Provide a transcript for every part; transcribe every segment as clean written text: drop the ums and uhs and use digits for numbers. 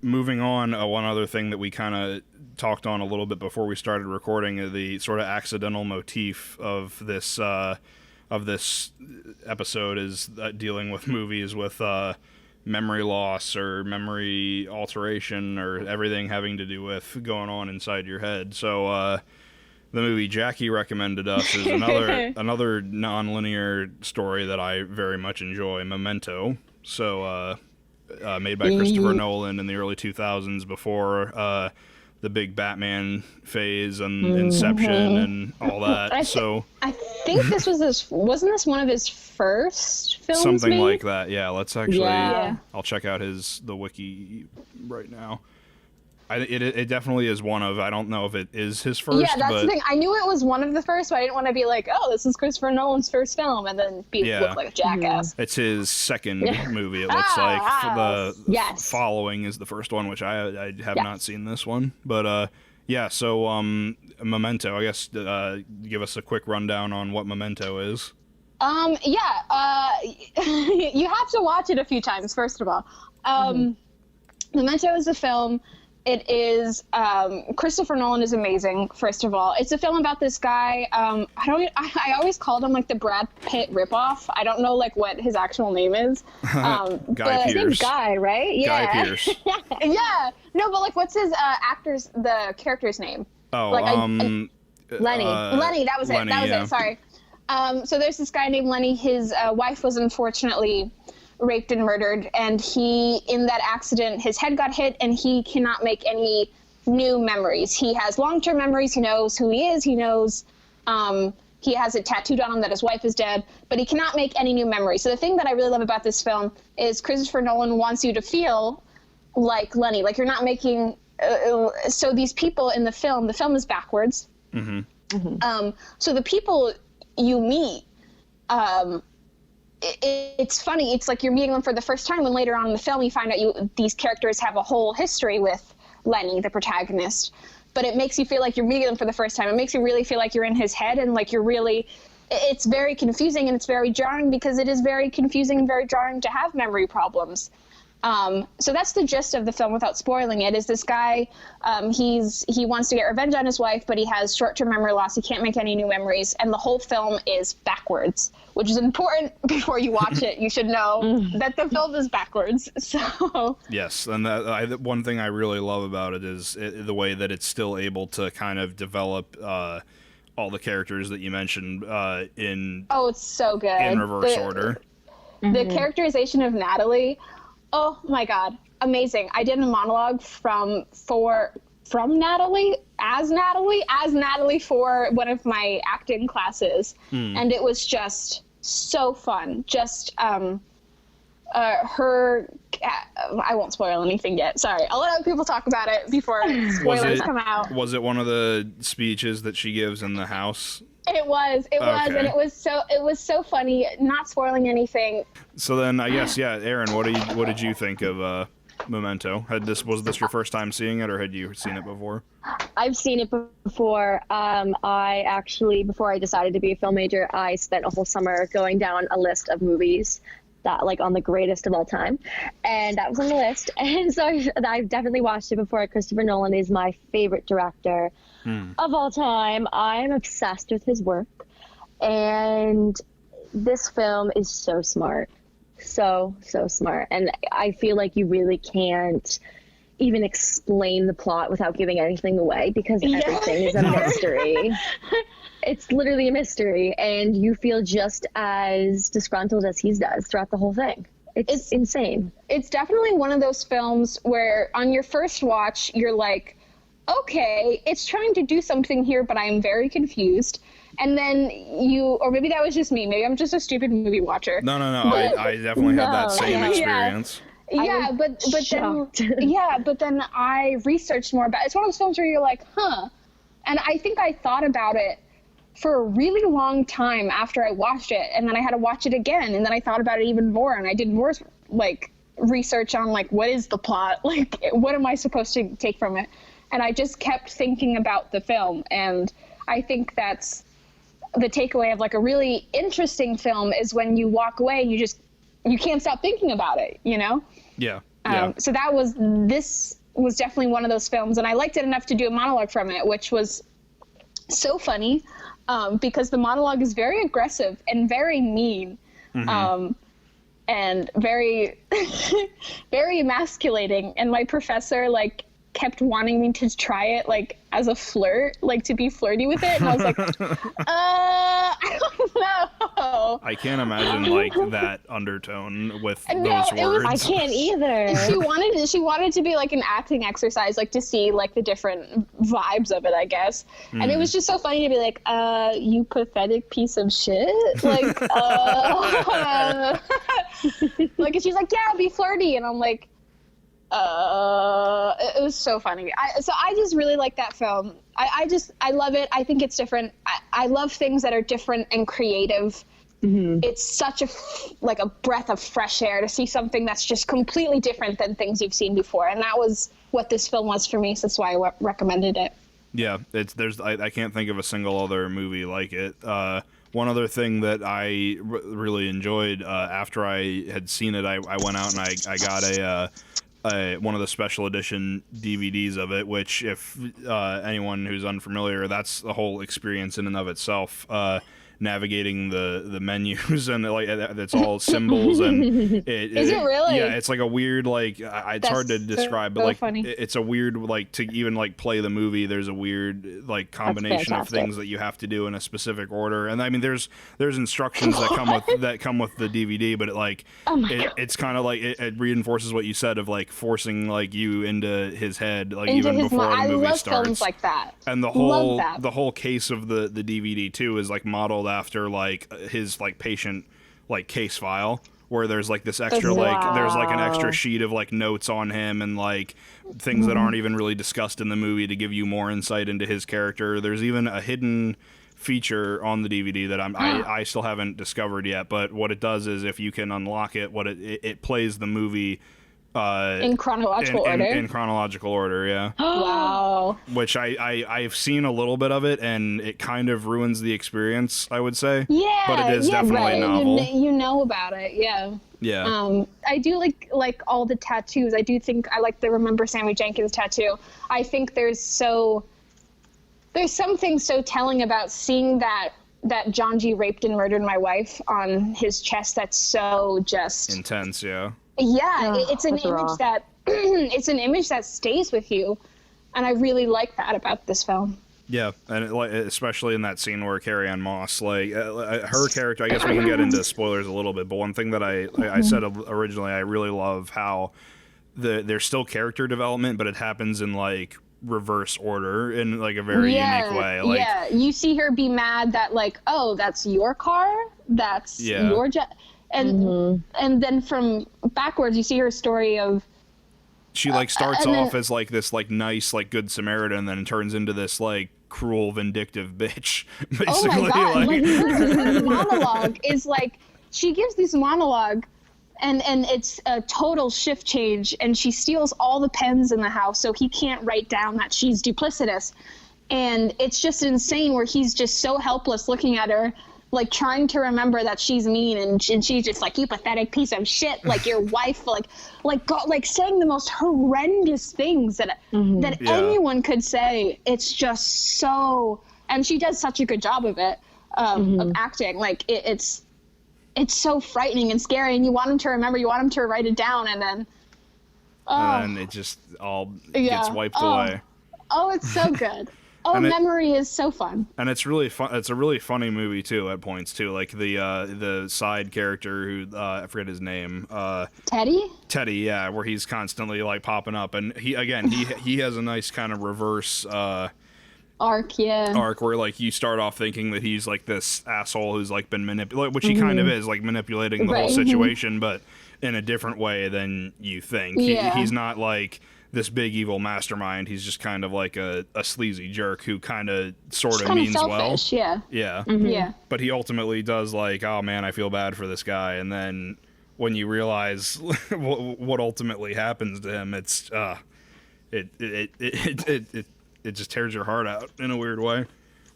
Moving on, one other thing that we kind of talked on a little bit before we started recording, the sort of accidental motif of this episode is dealing with movies with memory loss or memory alteration or everything having to do with going on inside your head. So the movie Jackie recommended us is another non-linear story that I very much enjoy, Memento. So made by Christopher Nolan in the early 2000s, before the big Batman phase and Inception and all that. I think wasn't this one of his first films? Something maybe? Like that. Yeah. Let's actually. Yeah. I'll check out the wiki right now. It definitely is one of. I don't know if it is his first. Yeah, that's the thing. I knew it was one of the first, but I didn't want to be like, oh, this is Christopher Nolan's first film, and then look like a jackass. It's his second movie. It looks like Following is the first one, which I have not seen this one, but So Memento. I guess give us a quick rundown on what Memento is. You have to watch it a few times. First of all, Memento is a film. It is, Christopher Nolan is amazing, first of all. It's a film about this guy, I always called him, like, the Brad Pitt ripoff. I don't know, like, what his actual name is. Guy Pearce. His name's Guy, right? Yeah. Guy Pearce. Yeah. No, but, like, what's his the character's name? Oh, Lenny. Lenny, that was Lenny, it, sorry. So there's this guy named Lenny. His wife was unfortunately raped and murdered, and in that accident, his head got hit, and he cannot make any new memories. He has long-term memories. He knows who he is. He knows he has it tattooed on him that his wife is dead, but he cannot make any new memories. So the thing that I really love about this film is Christopher Nolan wants you to feel like Lenny, like you're not making so these people in the film is backwards. So the people you meet, it's funny. It's like you're meeting them for the first time, when later on in the film you find out these characters have a whole history with Lenny, the protagonist. But it makes you feel like you're meeting them for the first time. It makes you really feel like you're in his head, and like it's very confusing, and it's very jarring, because it is very confusing and very jarring to have memory problems. So that's the gist of the film without spoiling it, is this guy, he wants to get revenge on his wife, but he has short-term memory loss. He can't make any new memories, and the whole film is backwards, which is important. Before you watch it, you should know that the film is backwards. So yes, and one thing I really love about it is the way that it's still able to kind of develop all the characters that you mentioned it's so good in reverse order. The characterization of Natalie, oh my God, amazing. I did a monologue from Natalie as Natalie for one of my acting classes, and it was just so fun. Just her, I won't spoil anything yet. Sorry, I'll let other people talk about it before spoilers come out. Was it one of the speeches that she gives in the house? It was, and it was so funny. Not spoiling anything. So then, I guess, Erin, what did you think of Memento? Was this your first time seeing it, or had you seen it before? I've seen it before. I actually, before I decided to be a film major, I spent a whole summer going down a list of movies that, like, on the greatest of all time, and that was on the list. And so I've definitely watched it before. Christopher Nolan is my favorite director of all time. I'm obsessed with his work, and this film is so smart, so smart. And I feel like you really can't even explain the plot without giving anything away, because everything is a mystery. It's literally a mystery, and you feel just as disgruntled as he does throughout the whole thing. It's insane. It's definitely one of those films where on your first watch, you're like, okay, it's trying to do something here, but I am very confused. And then or maybe that was just me. Maybe I'm just a stupid movie watcher. No. I definitely had that same experience. Yeah, but then I researched more about it. It's one of those films where you're like, huh. And I think I thought about it for a really long time after I watched it, and then I had to watch it again, and then I thought about it even more, and I did more like research on like what is the plot, like what am I supposed to take from it, and I just kept thinking about the film. And I think that's the takeaway of like a really interesting film, is when you walk away and you can't stop thinking about it, you know? Yeah. So this was definitely one of those films, and I liked it enough to do a monologue from it, which was so funny because the monologue is very aggressive and very mean. And very, very emasculating. And my professor, like, kept wanting me to try it, like, as a flirt, like, to be flirty with it. And I was like, I don't know. I can't imagine, like, that undertone with those words. I can't either. She wanted to be, like, an acting exercise, like, to see, like, the different vibes of it, I guess. And it was just so funny to be like, you pathetic piece of shit. Like, like, and she's like, yeah, be flirty. And I'm like, it was so funny. So I just really like that film. I love it. I think it's different. I love things that are different and creative. It's such a breath of fresh air to see something that's just completely different than things you've seen before. And that was what this film was for me. So that's why I recommended it. Yeah, I can't think of a single other movie like it. One other thing that I really enjoyed after I had seen it, I went out and I got one of the special edition DVDs of it, which if anyone who's unfamiliar, that's the whole experience in and of itself. Navigating the menus and like it's all symbols and is it really? Yeah, it's like a weird like it's hard to describe, but like funny. It's a weird like to even like play the movie. There's a weird like combination of things that you have to do in a specific order, and I mean there's instructions that come with the DVD, but it's kind of like it reinforces what you said of like forcing like you into his head like into even before the movie starts. I love films like that. And the whole case of the DVD too is like modeled after like his like patient like case file where there's like this extra there's like an extra sheet of like notes on him and like things that aren't even really discussed in the movie to give you more insight into his character. There's even a hidden feature on the DVD that I still haven't discovered yet, but what it does is if you can unlock it, it plays the movie in chronological order. In chronological order, yeah. Wow. Which I've seen a little bit of it, and it kind of ruins the experience, I would say. Yeah, but it is definitely novel. You know about it, yeah. Yeah. I do like all the tattoos. I do think I like the Remember Sammy Jenkins tattoo. I think there's something so telling about seeing that John G. raped and murdered my wife on his chest that's so just intense, yeah. Yeah, it's an image that it's an image that stays with you, and I really like that about this film. Yeah, and especially in that scene where Carrie-Anne Moss, like her character, I guess we can get into spoilers a little bit, but one thing that I said originally, I really love how there's still character development, but it happens in like reverse order in like a very unique way. Like, yeah, you see her be mad that like, oh, that's your car, that's your jet. And then from backwards, you see her story of she like starts off as like this like nice like good Samaritan, and then turns into this like cruel vindictive bitch. Basically, oh my God, like her monologue is like she gives this monologue, and it's a total shift change, and she steals all the pens in the house so he can't write down that she's duplicitous, and it's just insane where he's just so helpless looking at her. Like trying to remember that she's mean and she's just like, you pathetic piece of shit, like your wife, like saying the most horrendous things that anyone could say. It's just so, and she does such a good job of it, of acting. Like it's so frightening and scary, and you want him to remember, you want him to write it down, and then and it just all gets wiped away. Oh, it's so good. Oh, Memory is so fun. And it's really fun. It's a really funny movie too at points too. Like the side character who I forget his name. Teddy, yeah, where he's constantly like popping up, and he has a nice kind of reverse arc where like you start off thinking that he's like this asshole who's like been manipulated, which he kind of is, like manipulating the whole situation, but in a different way than you think. He's not like this big evil mastermind. He's just kind of like a sleazy jerk who kind of sort of means selfish, well. Yeah. Yeah. But he ultimately does like, oh man, I feel bad for this guy. And then when you realize what ultimately happens to him, it's it just tears your heart out in a weird way,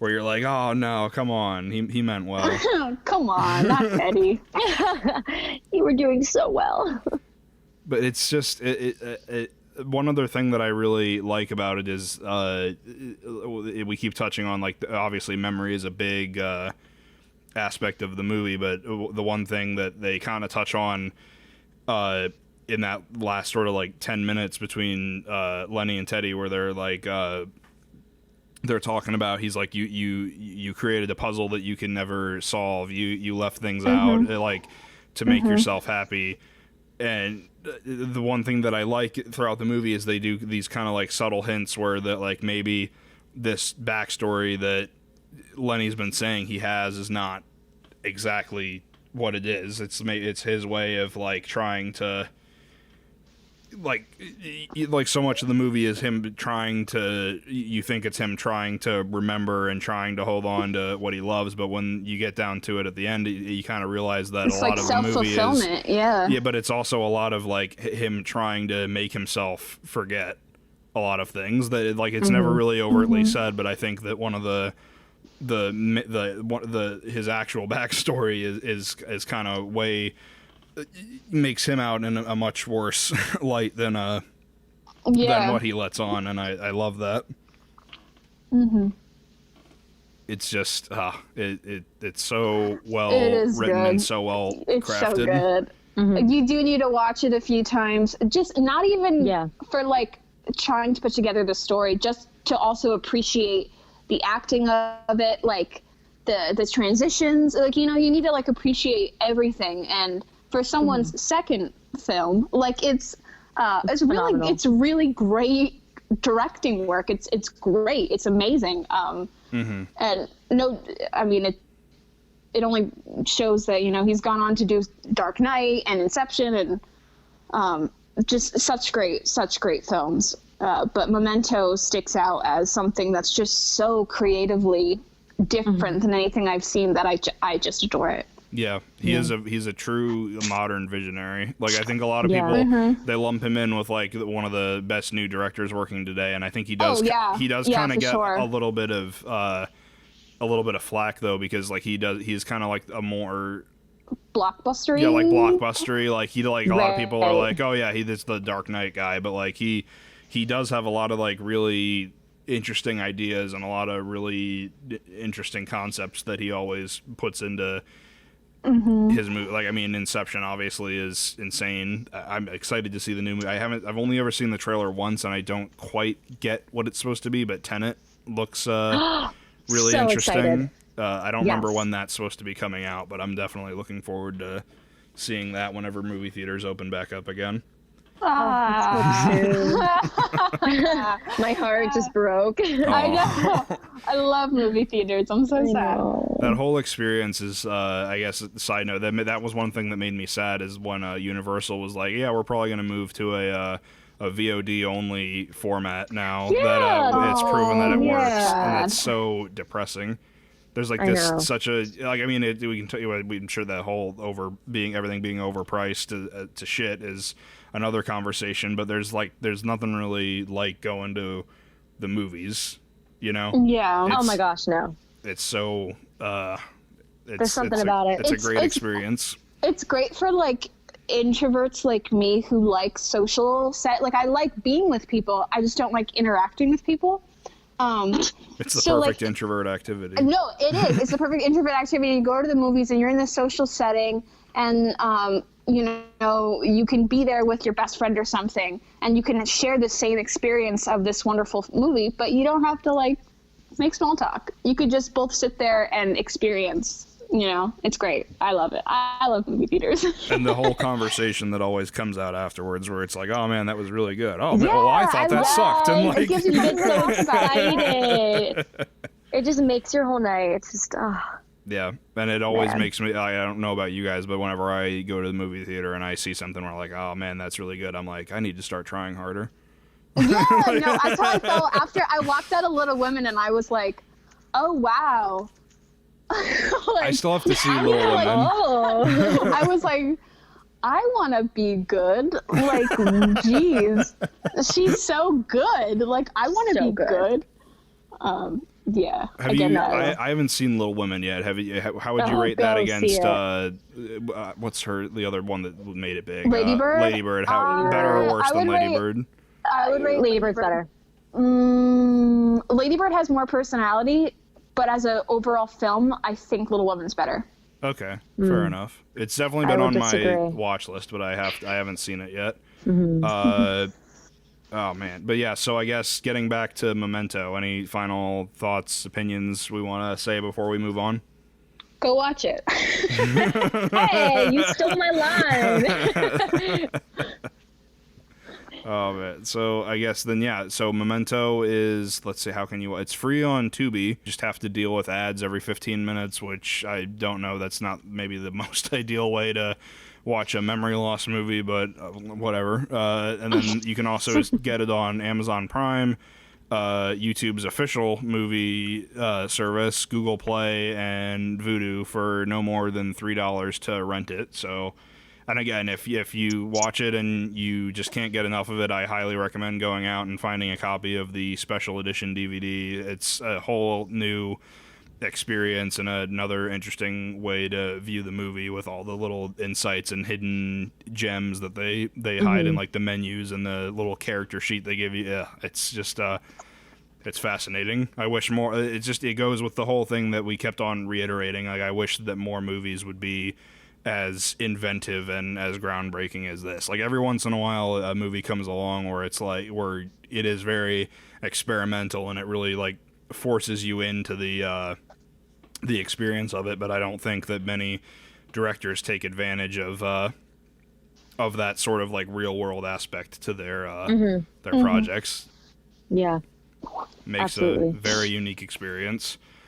where you're like, oh no, come on, he meant well. Come on, not Teddy. You were doing so well. But it's just one other thing that I really like about it is we keep touching on, like, obviously memory is a big aspect of the movie, but the one thing that they kind of touch on in that last sort of like 10 minutes between Lenny and Teddy, where they're like they're talking about, he's like, you created a puzzle that you can never solve, you left things out like to make yourself happy. And the one thing that I like throughout the movie is they do these kind of like subtle hints where that, like, maybe this backstory that Lenny's been saying he has is not exactly what it is. It's his way of like trying to like so much of the movie is him trying to, you think it's him trying to remember and trying to hold on to what he loves, but when you get down to it at the end, you kind of realize that it's a lot of the movie is yeah, but it's also a lot of like him trying to make himself forget a lot of things that, like, it's never really overtly said, but I think that one of his actual backstory is kind of way makes him out in a much worse light than what he lets on, and I love that. It's just it's so well written good. And so well it's crafted. So good. You do need to watch it a few times, just not even for like trying to put together the story, just to also appreciate the acting of it, like the transitions, like, you know, you need to like appreciate everything. And for someone's second film, like it's really great directing work. It's great. It's amazing. And no, I mean, it only shows that, you know, he's gone on to do Dark Knight and Inception and just such great films. But Memento sticks out as something that's just so creatively different than anything I've seen that I just adore it. Yeah, he's a true modern visionary. Like, I think a lot of people they lump him in with like one of the best new directors working today, and I think he does kind of get a little bit of flack though, because like he's kind of like a more blockbustery. Yeah, like blockbustery. Like a lot of people are like, oh yeah, he's the Dark Knight guy, but like he does have a lot of like really interesting ideas and a lot of really interesting concepts that he always puts into his movie. Like, I mean, Inception obviously is insane. I'm excited to see the new movie. I've only ever seen the trailer once, and I don't quite get what it's supposed to be, but Tenet looks really so interesting. I don't remember when that's supposed to be coming out, but I'm definitely looking forward to seeing that whenever movie theaters open back up again. My heart just broke. I know. I love movie theaters. I'm so sad. That whole experience is, I guess, side note, that was one thing that made me sad, is when Universal was like, yeah, we're probably going to move to a VOD only format now that it's proven that it works, and it's so depressing. There's like this such a, like, I mean, we can tell you, I'm sure that whole everything being overpriced to shit is another conversation, but there's nothing really like going to the movies, you know? Yeah. Oh my gosh, no. It's so there's something about it. It's a great experience. It's great for like introverts like me who like social set. Like, I like being with people, I just don't like interacting with people. It's the perfect introvert activity. No, it is. It's the perfect introvert activity. You go to the movies and you're in this social setting, and you know, you can be there with your best friend or something, and you can share the same experience of this wonderful movie, but you don't have to like make small talk. You could just both sit there and experience. You know, it's great. I love it. I love movie theaters. And the whole conversation that always comes out afterwards, where it's like, "Oh man, that was really good." Oh, man, well, I thought that sucked. And like, it gives you something to talk about. It just makes your whole night. It's just, yeah, and it always makes me. I don't know about you guys, but whenever I go to the movie theater and I see something where like, "Oh man, that's really good," I'm like, I need to start trying harder. Yeah, no, that's how I felt after I walked out of Little Women, and I was like, "Oh wow." Like, I still have to see Little Women. I was like, I want to be good. Like, geez, she's so good. Like, I want to be good. Yeah. Have you? I haven't seen Little Women yet. Have you? How would you rate that against? What's the other one that made it big? Lady Bird. Lady Bird. How better or worse than Lady Bird? I would rate Lady Bird's better. Lady Bird has more personality, but as an overall film, I think Little Woman's better. Okay, fair enough. It's definitely been on my watch list, but I haven't seen it yet. Oh man, but yeah. So I guess getting back to Memento, any final thoughts, opinions we want to say before we move on? Go watch it. Hey, you stole my line. Oh man. So I guess then yeah. So Memento is, let's see, how can you? It's free on Tubi. Just have to deal with ads every 15 minutes, which I don't know. That's not maybe the most ideal way to watch a memory loss movie, but whatever. And then you can also get it on Amazon Prime, YouTube's official movie service, Google Play, and Vudu for no more than $3 to rent it. So, and again, if you watch it and you just can't get enough of it, I highly recommend going out and finding a copy of the special edition DVD. It's a whole new experience and another interesting way to view the movie with all the little insights and hidden gems that they hide in like the menus and the little character sheet they give you. Yeah, it's just it's fascinating. I wish more. It goes with the whole thing that we kept on reiterating. Like, I wish that more movies would be as inventive and as groundbreaking as this. Like, every once in a while a movie comes along where it's like, where it is very experimental and it really like forces you into the experience of it, but I don't think that many directors take advantage of that sort of like real world aspect to their projects. Yeah. Makes a very unique experience.